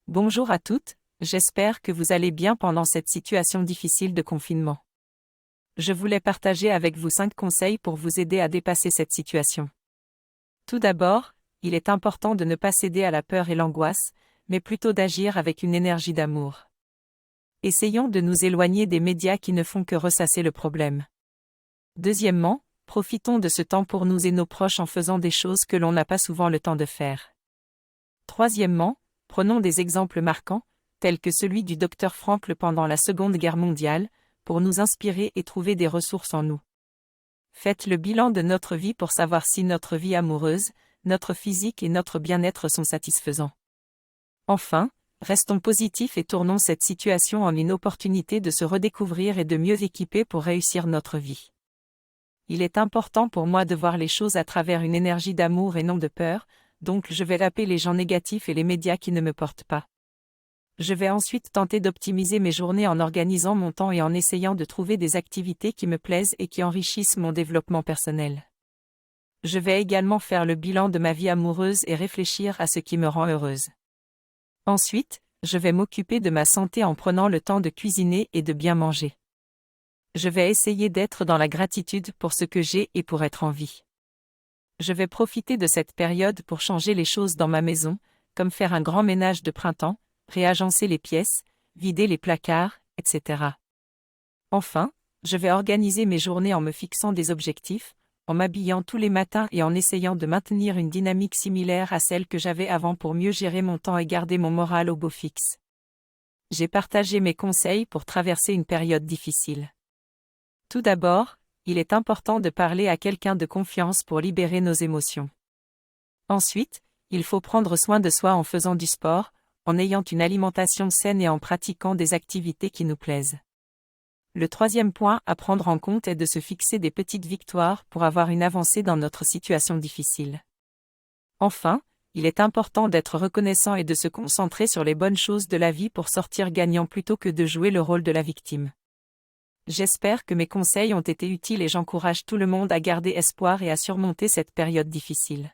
Bonjour à toutes, j'espère que vous allez bien pendant cette situation difficile de confinement. Je voulais partager avec vous 5 conseils pour vous aider à dépasser cette situation. Tout d'abord, il est important de ne pas céder à la peur et l'angoisse, mais plutôt d'agir avec une énergie d'amour. Essayons de nous éloigner des médias qui ne font que ressasser le problème. Deuxièmement, profitons de ce temps pour nous et nos proches en faisant des choses que l'on n'a pas souvent le temps de faire. Troisièmement, prenons des exemples marquants, tels que celui du docteur Frankl pendant la Seconde Guerre mondiale, pour nous inspirer et trouver des ressources en nous. Faites le bilan de notre vie pour savoir si notre vie amoureuse, notre physique et notre bien-être sont satisfaisants. Enfin, restons positifs et tournons cette situation en une opportunité de se redécouvrir et de mieux équiper pour réussir notre vie. Il est important pour moi de voir les choses à travers une énergie d'amour et non de peur, donc je vais taper les gens négatifs et les médias qui ne me portent pas. Je vais ensuite tenter d'optimiser mes journées en organisant mon temps et en essayant de trouver des activités qui me plaisent et qui enrichissent mon développement personnel. Je vais également faire le bilan de ma vie amoureuse et réfléchir à ce qui me rend heureuse. Ensuite, je vais m'occuper de ma santé en prenant le temps de cuisiner et de bien manger. Je vais essayer d'être dans la gratitude pour ce que j'ai et pour être en vie. Je vais profiter de cette période pour changer les choses dans ma maison, comme faire un grand ménage de printemps, réagencer les pièces, vider les placards, etc. Enfin, je vais organiser mes journées en me fixant des objectifs, en m'habillant tous les matins et en essayant de maintenir une dynamique similaire à celle que j'avais avant pour mieux gérer mon temps et garder mon moral au beau fixe. J'ai partagé mes conseils pour traverser une période difficile. Tout d'abord, il est important de parler à quelqu'un de confiance pour libérer nos émotions. Ensuite, il faut prendre soin de soi en faisant du sport, en ayant une alimentation saine et en pratiquant des activités qui nous plaisent. Le troisième point à prendre en compte est de se fixer des petites victoires pour avoir une avancée dans notre situation difficile. Enfin, il est important d'être reconnaissant et de se concentrer sur les bonnes choses de la vie pour sortir gagnant plutôt que de jouer le rôle de la victime. J'espère que mes conseils ont été utiles et j'encourage tout le monde à garder espoir et à surmonter cette période difficile.